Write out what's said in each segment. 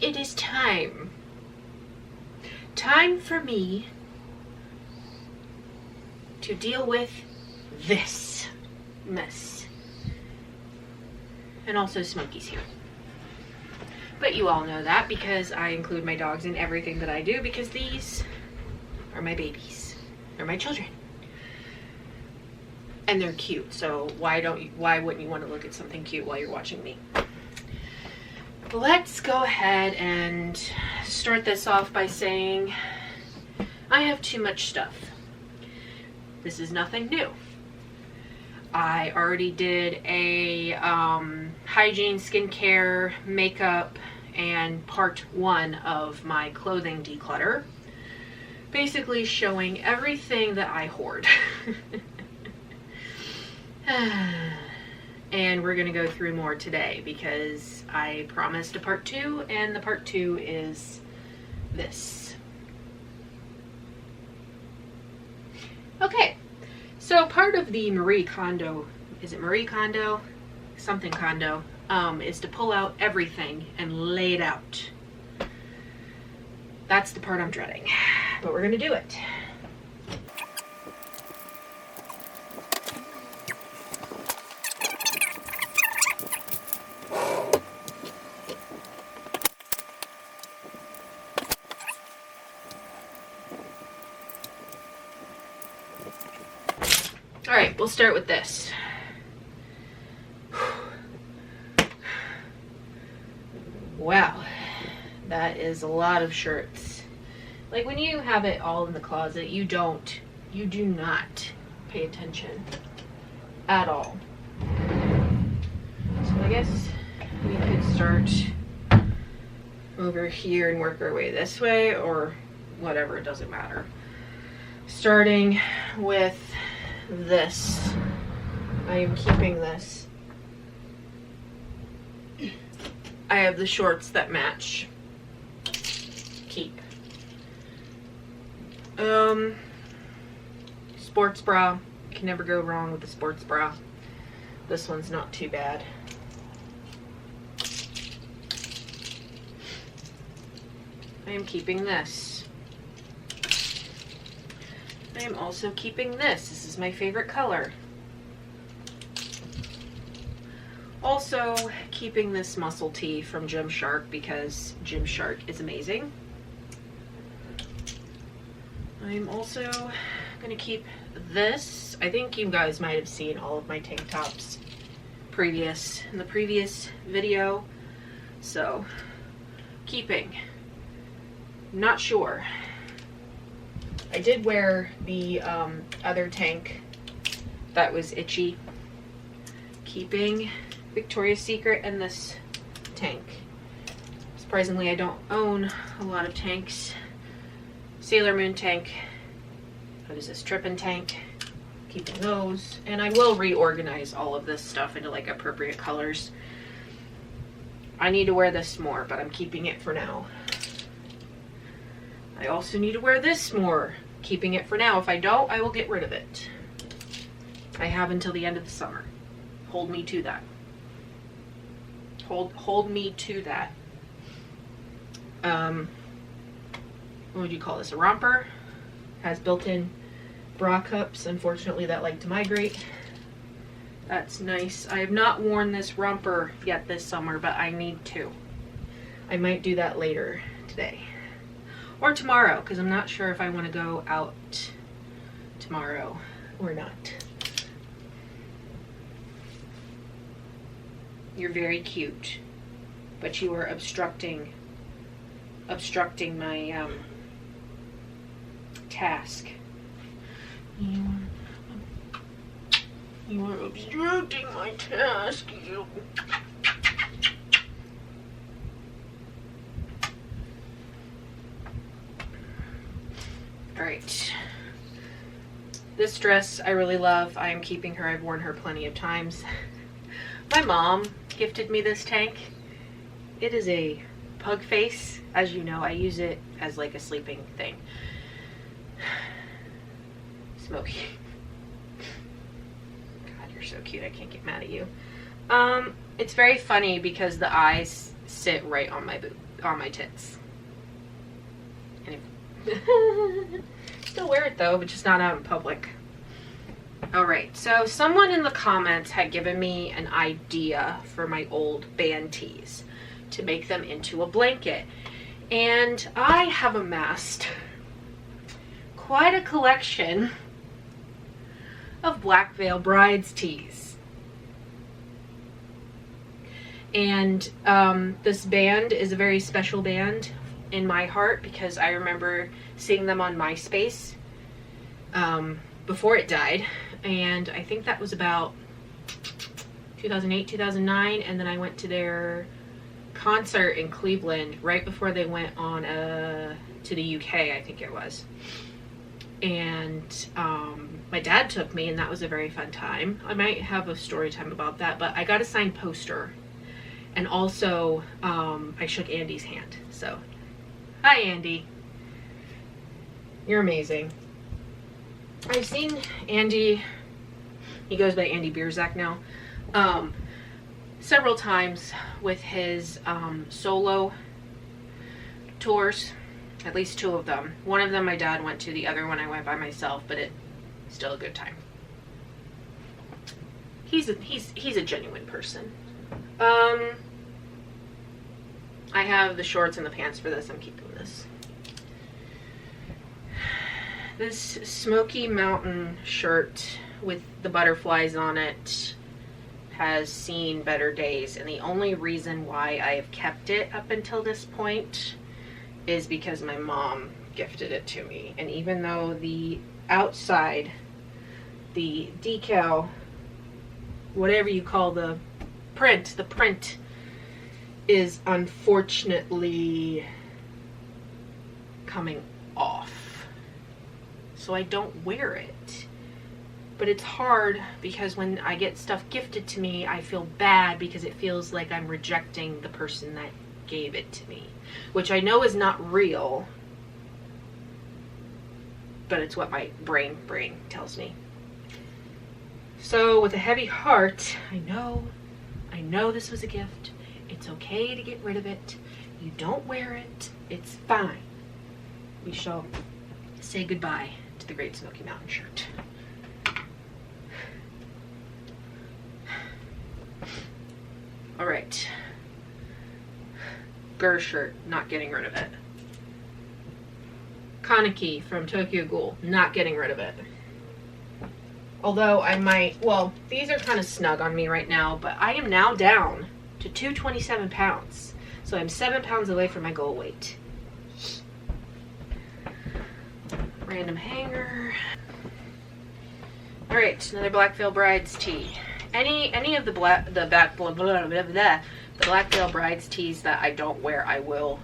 it is time. Time for me to deal with this mess. And also Smokey's here. But you all know that because I include my dogs in everything that I do, because these are my babies. They're my children. And they're cute, so why wouldn't you want to look at something cute while you're watching me? Let's go ahead and start this off by saying I have too much stuff. This is nothing new. I already did a hygiene, skincare, makeup, and part 1 of my clothing declutter. Basically showing everything that I hoard. And we're gonna go through more today because I promised a part 2, and the part 2 is this. Okay, so part of the Marie Kondo, is it Marie Kondo? Something Kondo, is to pull out everything and lay it out. That's the part I'm dreading, but we're gonna do it. All right, we'll start with this. Wow, that is a lot of shirts. Like when you have it all in the closet, you do not pay attention at all. So I guess we could start over here and work our way this way, or whatever, it doesn't matter. Starting with this. I am keeping this. I have the shorts that match. Keep. Sports bra. You can never go wrong with a sports bra. This one's not too bad. I am keeping this. I am also keeping this. This is my favorite color. Also keeping this muscle tee from Gymshark because Gymshark is amazing. I'm also going to keep this. I think you guys might have seen all of my tank tops in the previous video. So, keeping. Not sure. I did wear the other tank that was itchy. Keeping Victoria's Secret and this tank. Surprisingly, I don't own a lot of tanks. Sailor Moon tank. What is this? Trippin' tank. Keeping those. And I will reorganize all of this stuff into like appropriate colors. I need to wear this more, but I'm keeping it for now. I also need to wear this more. Keeping it for now. If I don't, I will get rid of it. I have until the end of the summer. Hold me to that. Hold me to that. What would you call this? A romper. Has built-in bra cups. Unfortunately, that like to migrate. That's nice. I have not worn this romper yet this summer, but I need to. I might do that later today. Or tomorrow, because I'm not sure if I want to go out tomorrow or not. You're very cute, but you are obstructing my task. You are obstructing my task, you. Alright. This dress I really love. I am keeping her. I've worn her plenty of times. My mom gifted me this tank. It is a pug face. As you know, I use it as like a sleeping thing. Smokey. God, you're so cute. I can't get mad at you. It's very funny because the eyes sit right on my boob. on my tits. And still wear it though, but just not out in public. Alright, so someone in the comments had given me an idea for my old band tees to make them into a blanket. And I have amassed quite a collection of Black Veil Brides tees. And this band is a very special band in my heart because I remember seeing them on MySpace before it died. And I think that was about 2008, 2009. And then I went to their concert in Cleveland right before they went on to the UK, I think it was. And my dad took me, and that was a very fun time. I might have a story time about that, but I got a signed poster. And also, I shook Andy's hand. So, hi Andy. You're amazing. I've seen Andy, he goes by Andy Bierzak now, several times with his solo tours. At least 2 of them. One of them my dad went to, the other one I went by myself, but it's still a good time. He's a genuine person. I have the shorts and the pants for this. I'm keeping this. This Smoky Mountain shirt with the butterflies on it has seen better days, and the only reason why I have kept it up until this point is because my mom gifted it to me. And even though the outside, the decal, whatever you call the print is unfortunately coming off, so I don't wear it. But it's hard because when I get stuff gifted to me, I feel bad because it feels like I'm rejecting the person that gave it to me, which I know is not real, but it's what my brain tells me. So with a heavy heart, I know this was a gift. It's okay to get rid of it. You don't wear it. It's fine. We shall say goodbye to the Great Smoky Mountain shirt. All right. Gur shirt, not getting rid of it. Kaneki from Tokyo Ghoul, not getting rid of it. Although I might, well, these are kind of snug on me right now, but I am now down to 227 pounds. So I'm 7 pounds away from my goal weight. Random hanger. All right, another Black Veil Brides tee. Any of the Black Veil Brides tees that I don't wear, I will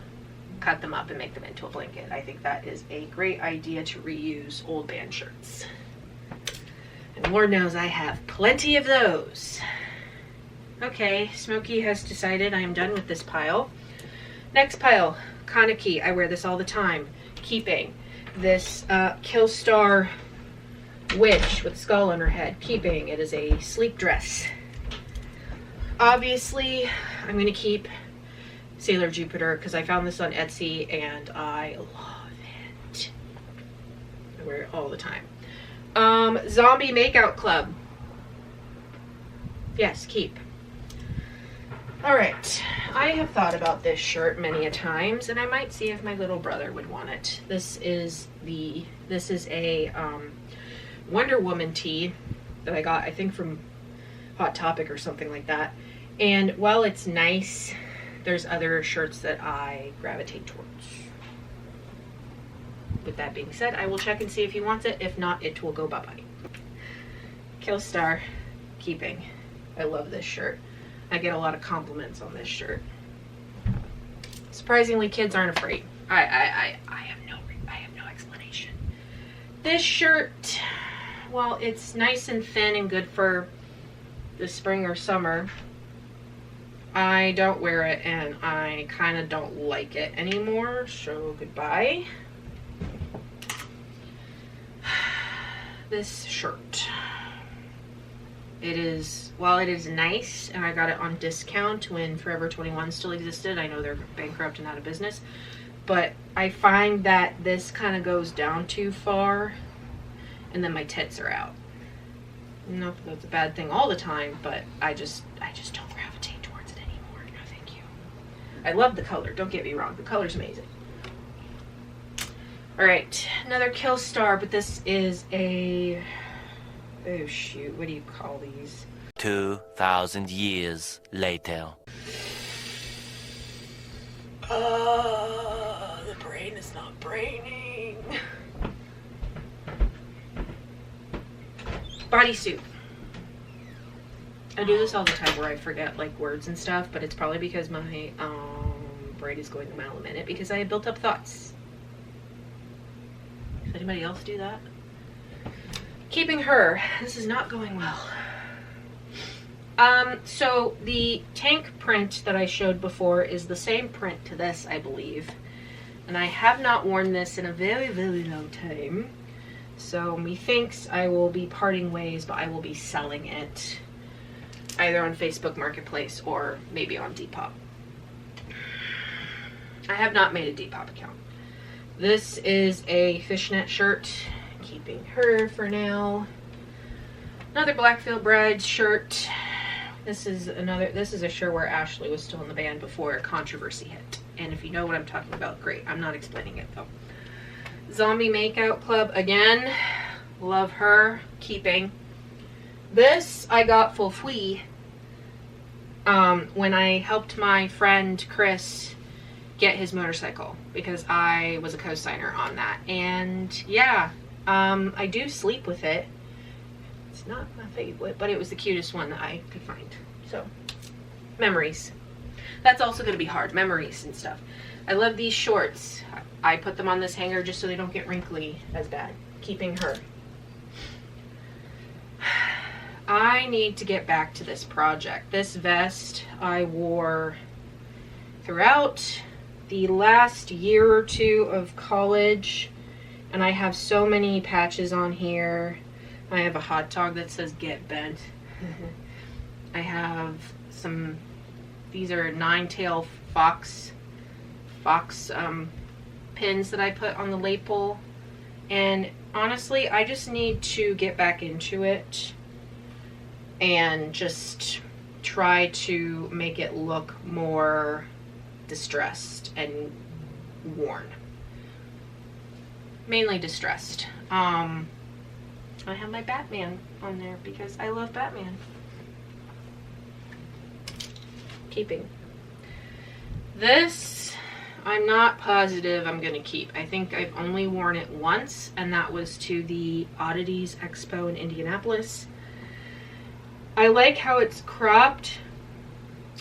cut them up and make them into a blanket. I think that is a great idea to reuse old band shirts. And Lord knows I have plenty of those. Okay, Smokey has decided I am done with this pile. Next pile, Kaneki. I wear this all the time. Keeping. This Killstar witch with a skull on her head. Keeping. It is a sleek dress. Obviously, I'm going to keep Sailor Jupiter because I found this on Etsy and I love it. I wear it all the time. Zombie Makeout Club. Yes, keep. Alright, I have thought about this shirt many a times, and I might see if my little brother would want it. This is a Wonder Woman tee that I got, I think, from Hot Topic or something like that. And while it's nice, there's other shirts that I gravitate towards. With that being said, I will check and see if he wants it. If not, it will go bye-bye. Killstar, keeping. I love this shirt. I get a lot of compliments on this shirt. Surprisingly, kids aren't afraid. I have no explanation. This shirt, well, it's nice and thin and good for the spring or summer. I don't wear it and I kind of don't like it anymore, so goodbye. This shirt It is, while it is nice, and I got it on discount when Forever 21 still existed. I know they're bankrupt and out of business, but I find that this kind of goes down too far, and then my tits are out. Not that that's a bad thing all the time, but I just don't gravitate towards it anymore. No, thank you. I love the color. Don't get me wrong. The color's amazing. All right, another Killstar, but this is a, oh shoot, what do you call these? 2,000 years later. The brain is not braining. Bodysuit. I do this all the time where I forget like words and stuff, but it's probably because my brain is going a mile a minute because I have built up thoughts. Does anybody else do that? Keeping Her. This is not going well. So the tank print that I showed before is the same print to this, I believe. And I have not worn this in a very, very long time. So methinks I will be parting ways, but I will be selling it either on Facebook Marketplace or maybe on Depop. I have not made a Depop account. This is a fishnet shirt. Keeping Her for now. Another Blackfield Brides shirt. This is a shirt where Ashley was still in the band before controversy hit. And if you know what I'm talking about, great. I'm not explaining it though. Zombie Makeout Club again. Love her. Keeping. This I got for free when I helped my friend Chris get his motorcycle because I was a co-signer on that. And yeah, I do sleep with it. It's not my favorite, but it was the cutest one that I could find. So, memories. That's also going to be hard. Memories and stuff. I love these shorts. I put them on this hanger just so they don't get wrinkly as bad. Keeping Her. I need to get back to this project. This vest I wore throughout the last year or two of college, and I have so many patches on here. I have a hot dog that says "Get Bent." I have some, these are nine-tail fox pins that I put on the lapel, and honestly I just need to get back into it and just try to make it look more distressed and worn. Mainly distressed. I have my Batman on there because I love Batman. Keeping. This, I'm not positive I'm gonna keep. I think I've only worn it once, and that was to the Oddities Expo in Indianapolis. I like how it's cropped,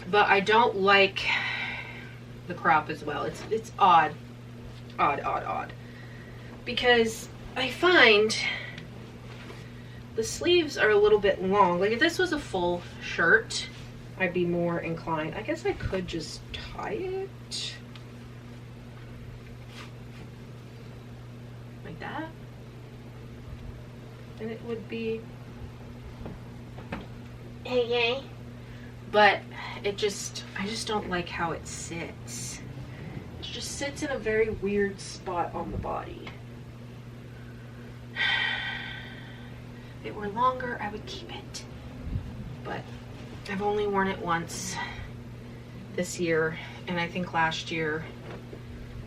but I don't like the crop as well. It's odd. Because I find the sleeves are a little bit long. Like if this was a full shirt, I'd be more inclined. I guess I could just tie it like that, and it would be hey. But it just, I just don't like how it sits. It just sits in a very weird spot on the body. If it were longer, I would keep it. But I've only worn it once this year, and I think last year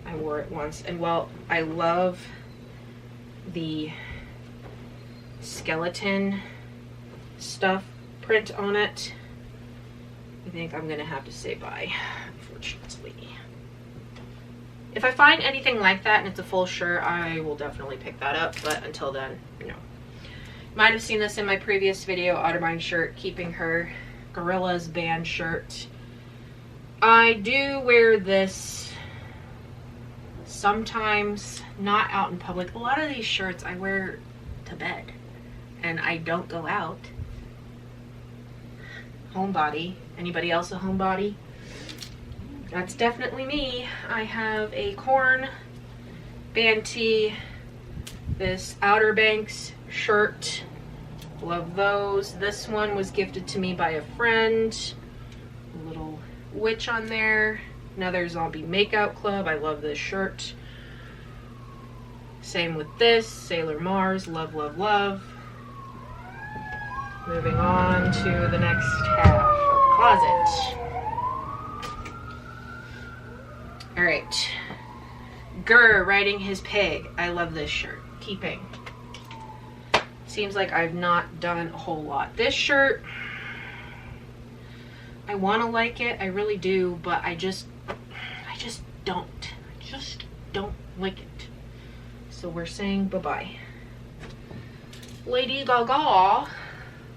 I wore it once. And while I love the skeleton stuff print on it, I think I'm gonna have to say bye, unfortunately. If I find anything like that and it's a full shirt, I will definitely pick that up, but until then, no. Might have seen this in my previous video, Otterbein shirt, Keeping Her, Gorillaz band shirt. I do wear this sometimes, not out in public. A lot of these shirts I wear to bed, and I don't go out. Homebody. Anybody else a homebody? That's definitely me. I have a Korn band tee, this Outer Banks shirt, Love those. This one was gifted to me by a friend. A little witch on there. Another Zombie Makeout Club. I love this shirt. Same with this. Sailor Mars. Love, love, love. Moving on to the next half of the closet. Alright. Gurr riding his pig. I love this shirt. Keeping. Seems like I've not done a whole lot. This shirt, I want to like it. I really do, but I just don't. I just don't like it. So we're saying bye-bye. Lady Gaga.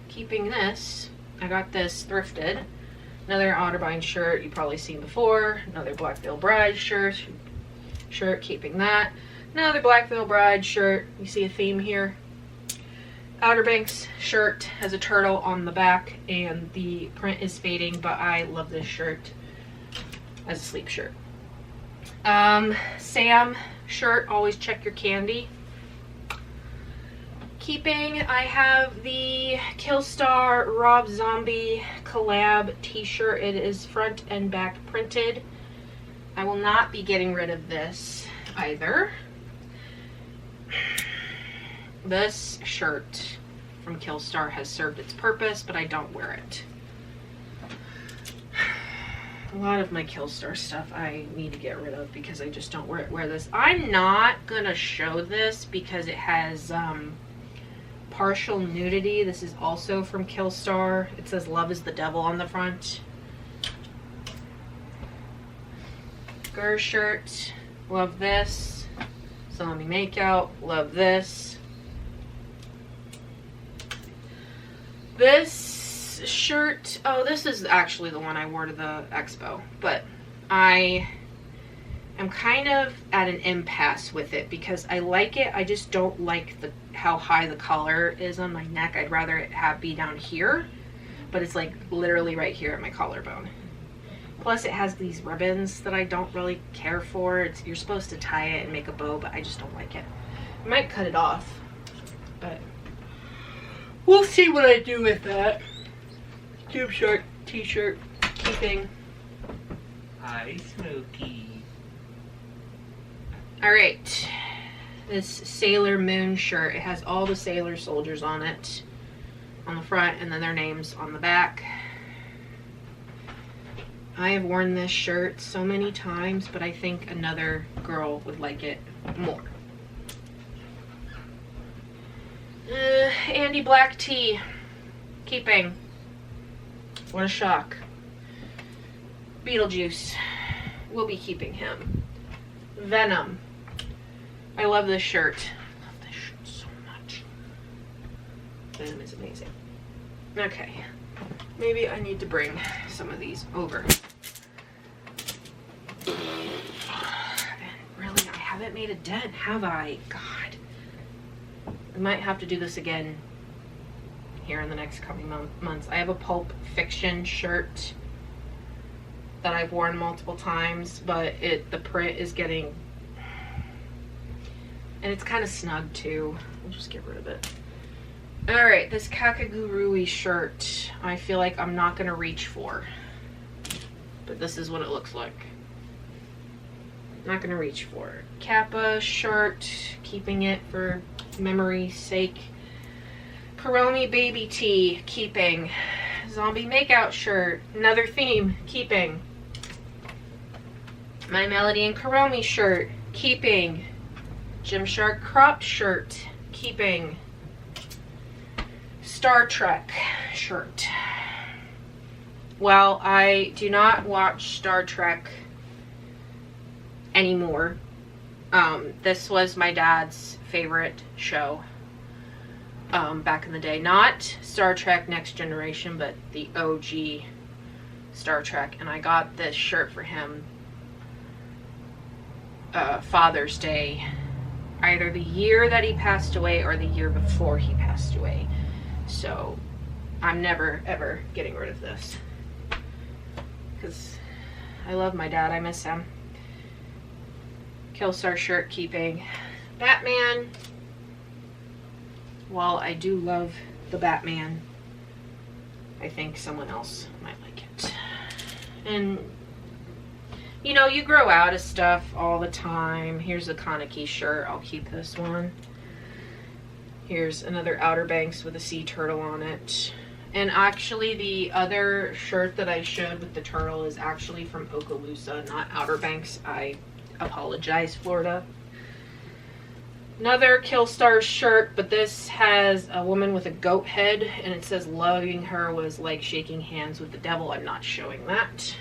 Keeping this. I got this thrifted. Another Otterbein shirt you've probably seen before. Another Black Veil Bride shirt. Keeping that. Another Black Veil Bride shirt. You see a theme here. Outer Banks shirt has a turtle on the back and the print is fading, but I love this shirt as a sleep shirt. Sam shirt, always check your candy. Keeping, I have the Killstar Rob Zombie collab t-shirt. It is front and back printed. I will not be getting rid of this either. This shirt from Killstar has served its purpose, but I don't wear it. A lot of my Killstar stuff I need to get rid of because I just don't wear this. I'm not gonna show this because it has partial nudity. This is also from Killstar. It says Love is the Devil on the front. Gurr shirt. Love this. Zombie Makeout. Love this. This shirt, oh, this is actually the one I wore to the expo, but I am kind of at an impasse with it because I like it. I just don't like how high the collar is on my neck. I'd rather it be down here, but it's like literally right here at my collarbone. Plus it has these ribbons that I don't really care for. You're supposed to tie it and make a bow, but I just don't like it. I might cut it off, but we'll see what I do with that. Tube shirt, t-shirt, keeping. Hi, Smokey. Alright. This Sailor Moon shirt. It has all the Sailor soldiers on it. On the front, and then their names on the back. I have worn this shirt so many times, but I think another girl would like it more. Andy Black Tea. Keeping. What a shock. Beetlejuice. We'll be keeping him. Venom. I love this shirt. I love this shirt so much. Venom is amazing. Okay. Maybe I need to bring some of these over. And really, I haven't made a dent, have I? God. I might have to do this again here in the next coming months. I have a Pulp Fiction shirt that I've worn multiple times, but the print is getting, and it's kind of snug too. I'll just get rid of it. Alright, this Kakagurui shirt, I feel like I'm not going to reach for, but this is what it looks like. Not going to reach for it. Kappa shirt, keeping it for memory's sake. Kuromi Baby Tee, keeping. Zombie Makeout shirt, another theme, keeping. My Melody and Kuromi shirt, keeping. Gymshark crop shirt, keeping. Star Trek shirt. While I do not watch Star Trek anymore, this was my dad's favorite show back in the day. Not Star Trek Next Generation, but the OG Star Trek. And I got this shirt for him Father's Day, either the year that he passed away or the year before he passed away. So I'm never ever getting rid of this because I love my dad. I miss him. Killstar shirt, keeping. Batman. While I do love the Batman. I think someone else might like it. And, you know, you grow out of stuff all the time. Here's a Kaneki shirt. I'll keep this one. Here's another Outer Banks with a sea turtle on it. And actually, the other shirt that I showed with the turtle is actually from Okaloosa, not Outer Banks. I apologize, Florida. Another Killstars shirt, but this has a woman with a goat head, and it says loving her was like shaking hands with the devil. I'm not showing that.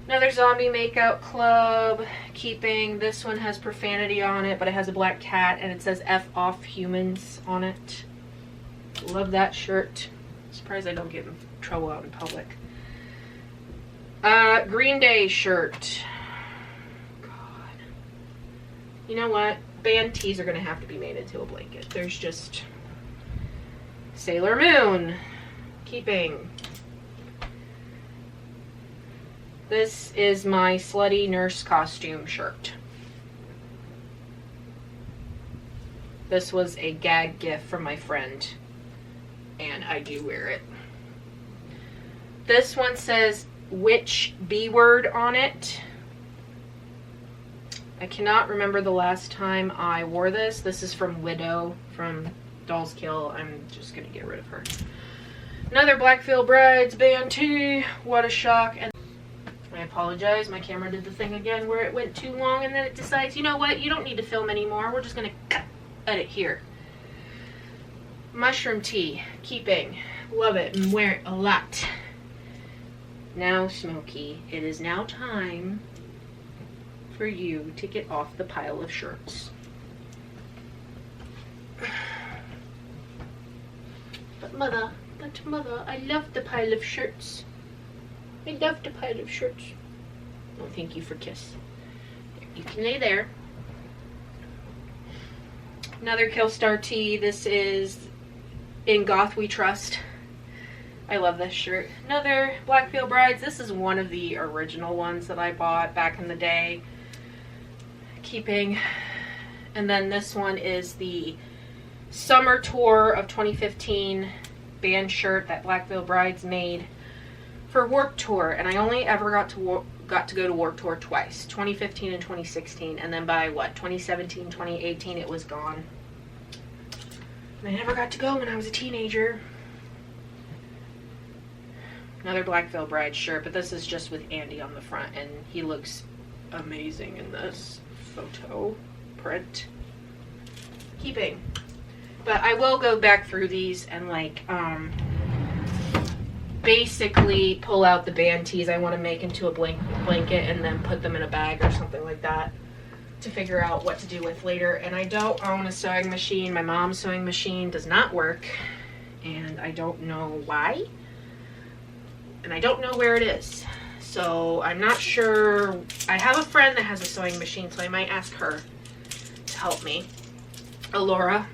Another Zombie Makeout Club. Keeping. This one has profanity on it, but it has a black cat, and it says F off humans on it. Love that shirt. Surprised I don't get in trouble out in public. Green Day shirt. God. You know what? Band tees are going to have to be made into a blanket. There's just... Sailor Moon. Keeping. This is my slutty nurse costume shirt. This was a gag gift from my friend, and I do wear it. This one says Witch B word on it. I cannot remember the last time I wore this. This is from Widow from Dolls Kill. I'm just going to get rid of her. Another Blackfield Brides band tee. What a shock. And I apologize. My camera did the thing again where it went too long and then it decides, you know what? You don't need to film anymore. We're just going to cut it here. Mushroom tea. Keeping. Love it and wear it a lot. Now, Smokey, it is now time for you to get off the pile of shirts. But mother, I love the pile of shirts. I love the pile of shirts. Oh, thank you for kiss. You can lay there. Another Killstar tee. This is In Goth We Trust. I love this shirt. Another Blackfield Brides. This is one of the original ones that I bought back in the day. Keeping. And then this one is the Summer Tour of 2015 band shirt that Blackfield Brides made for Warped Tour, and I only ever got to go to Warped Tour twice, 2015 and 2016, and then by what, 2017, 2018 it was gone. And I never got to go when I was a teenager. Another Blackfield Bride shirt, but this is just with Andy on the front, and he looks amazing in this photo print. Keeping. But I will go back through these and like basically pull out the band tees I want to make into a blanket and then put them in a bag or something like that to figure out what to do with later. And I don't own a sewing machine. My mom's sewing machine does not work, and I don't know why, and I don't know where it is, so I'm not sure. I have a friend that has a sewing machine, so I might ask her to help me, Alora,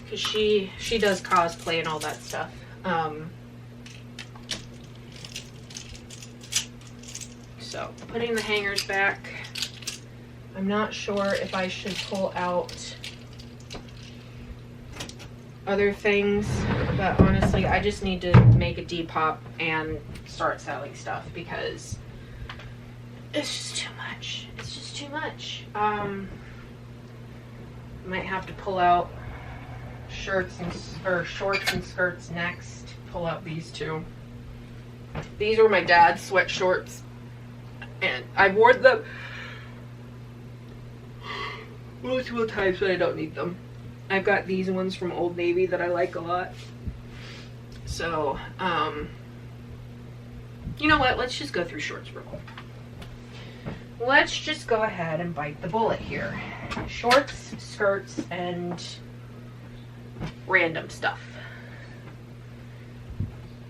because she does cosplay and all that stuff. So putting the hangers back, I'm not sure if I should pull out other things, but honestly I just need to make a Depop and start selling stuff because it's just too much. It's just too much. Might have to pull out shorts and skirts next. Pull out these two. These were my dad's sweat shorts, and I wore them multiple times, but I don't need them. I've got these ones from Old Navy that I like a lot. So, you know what? Let's just go through shorts real quick. Let's just go ahead and bite the bullet here. Shorts, skirts, and random stuff.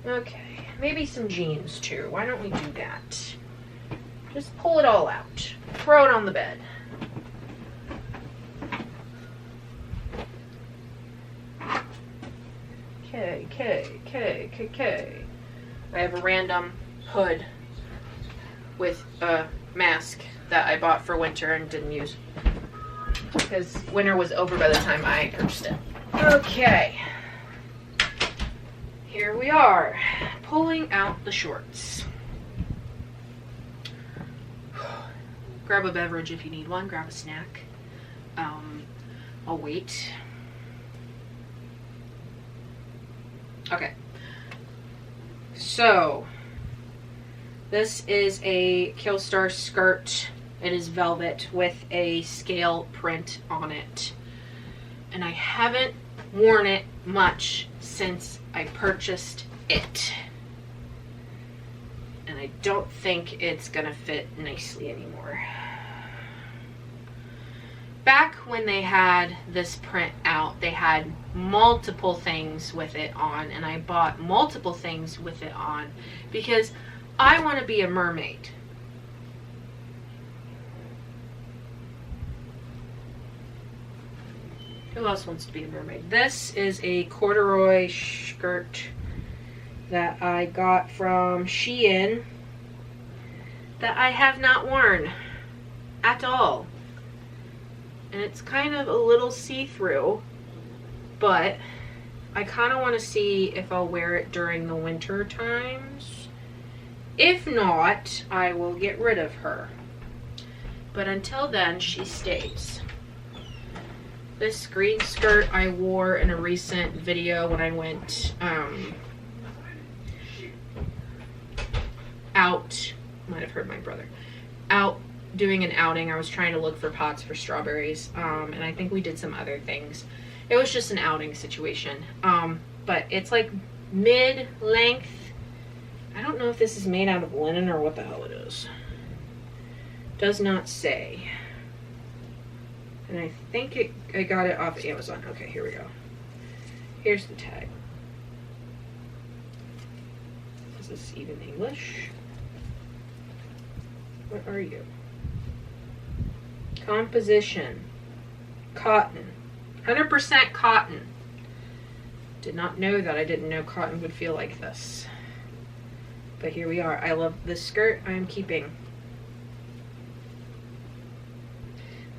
Okay, maybe some jeans too. Why don't we do that? Just pull it all out. Throw it on the bed. Okay. I have a random hood with a mask that I bought for winter and didn't use. because winter was over by the time I purchased it. Okay. Here we are, pulling out the shorts. Grab a beverage if you need one, grab a snack. I'll wait. Okay. So, this is a Killstar skirt. It is velvet with a scale print on it. And I haven't worn it much since I purchased it. And I don't think it's gonna fit nicely anymore. Back when they had this print out, they had multiple things with it on, and I bought multiple things with it on because I want to be a mermaid. Who else wants to be a mermaid? This is a corduroy skirt that I got from Shein that I have not worn at all. And it's kind of a little see-through, but I kind of want to see if I'll wear it during the winter times. If not, I will get rid of her. But until then, she stays. This green skirt I wore in a recent video when I went out. Might have heard my brother. Out doing an outing. I was trying to look for pots for strawberries, and I think we did some other things. It was just an outing situation, but it's like mid-length. I don't know if this is made out of linen or what the hell it is. Does not say. And I think I got it off Amazon. Okay, here we go. Here's the tag. Is this even English? What are you? Composition. Cotton. 100% cotton. Did not know that. I didn't know cotton would feel like this. But here we are. I love this skirt. I am keeping.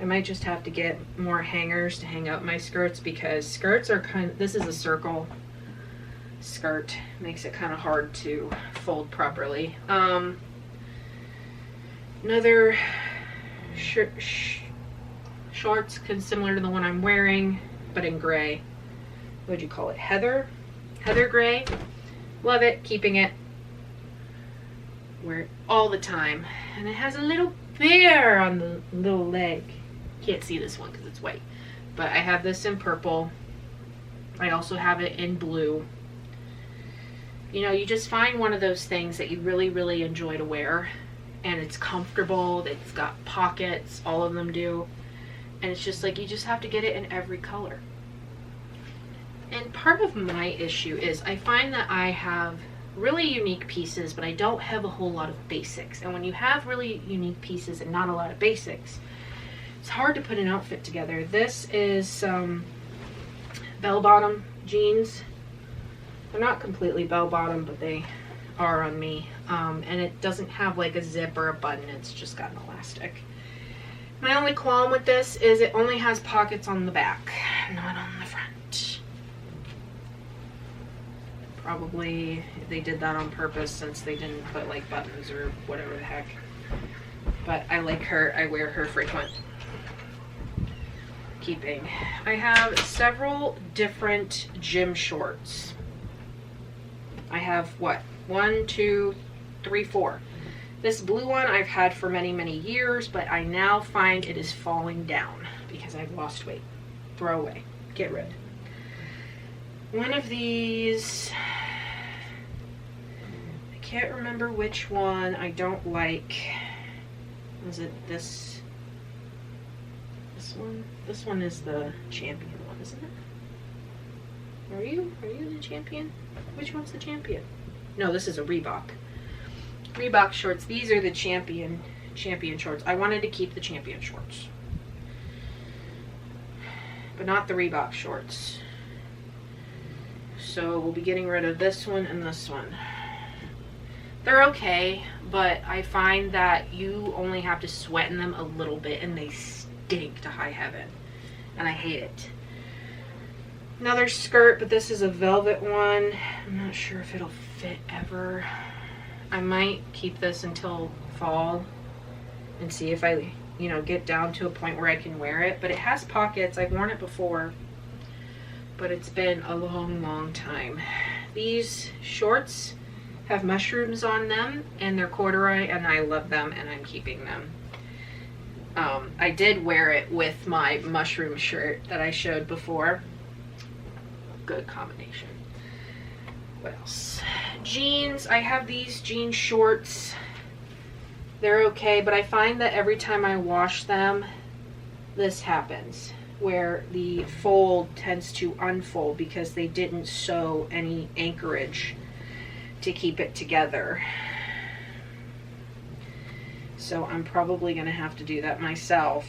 I might just have to get more hangers to hang up my skirts because skirts are kind of, this is a circle skirt. Makes it kind of hard to fold properly. Another shorts similar to the one I'm wearing, but in gray. What would you call it? Heather gray. Love it. Keeping it. Wear it all the time. And it has a little bear on the little leg. Can't see this one because it's white. But I have this in purple. I also have it in blue. You know, you just find one of those things that you really, really enjoy to wear. And it's comfortable. It's got pockets. All of them do. And it's just like you just have to get it in every color. And part of my issue is I find that I have really unique pieces, but I don't have a whole lot of basics. And when you have really unique pieces and not a lot of basics, it's hard to put an outfit together. This is bell-bottom jeans. They're not completely bell-bottom, but they are on me. And it doesn't have like a zip or a button. It's just got an elastic. My only qualm with this is it only has pockets on the back, not on the front. Probably they did that on purpose since they didn't put like buttons or whatever the heck. But I like her. I wear her frequent. Keeping. I have several different gym shorts. I have what? 1, 2, 3, 4. This blue one I've had for many, many years, but I now find it is falling down because I've lost weight. Throw away. Get rid. One of these, I can't remember which one I don't like. Was it this? This one? This one is the Champion one, isn't it? Are you the Champion? Which one's the Champion? No, this is a Reebok. Reebok shorts. These are the Champion shorts. I wanted to keep the Champion shorts, but not the Reebok shorts. So we'll be getting rid of this one and this one. They're okay, but I find that you only have to sweat in them a little bit and they stink to high heaven. and I hate it. Another skirt, but this is a velvet one. I'm not sure if it'll fit ever. I might keep this until fall and see if I, you know, get down to a point where I can wear it. But it has pockets. I've worn it before, but it's been a long, long time. These shorts have mushrooms on them, and they're corduroy, and I love them, and I'm keeping them. I did wear it with my mushroom shirt that I showed before. Good combination. What else? Jeans. I have these jean shorts. They're okay, but I find that every time I wash them, this happens, where the fold tends to unfold because they didn't sew any anchorage to keep it together. So I'm probably going to have to do that myself,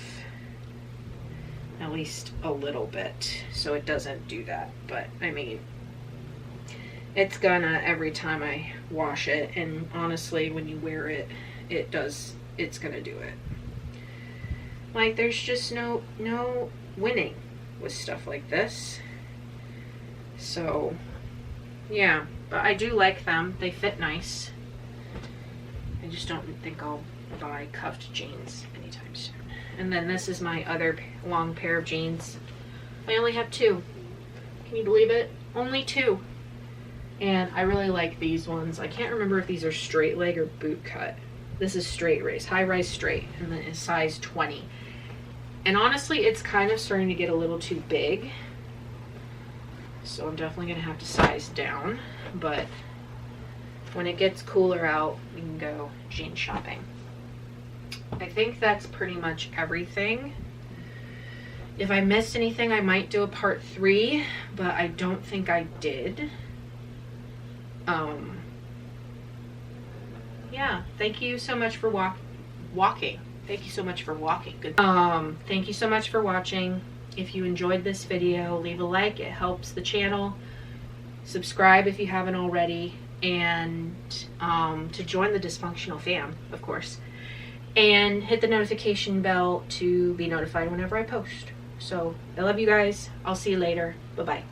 at least a little bit, so it doesn't do that. But I mean, it's gonna every time I wash it, and honestly, when you wear it, it's gonna do it. Like, there's just no winning with stuff like this. So yeah, but I do like them. They fit nice. I just don't think I'll buy cuffed jeans anytime soon. And then this is my other long pair of jeans. I only have two. Can you believe it? Only two. And I really like these ones. I can't remember if these are straight leg or boot cut. This is straight rise, high rise straight, and then it's size 20. And honestly, it's kind of starting to get a little too big. So I'm definitely gonna have to size down. But when it gets cooler out, we can go jean shopping. I think that's pretty much everything. If I missed anything, I might do a part 3, but I don't think I did. Yeah, thank you so much for walking. Thank you so much for walking. Good. Thank you so much for watching. If you enjoyed this video, leave a like. It helps the channel. Subscribe if you haven't already, and to join the dysfunctional fam, of course. And hit the notification bell to be notified whenever I post. So I love you guys. I'll see you later. Bye-bye.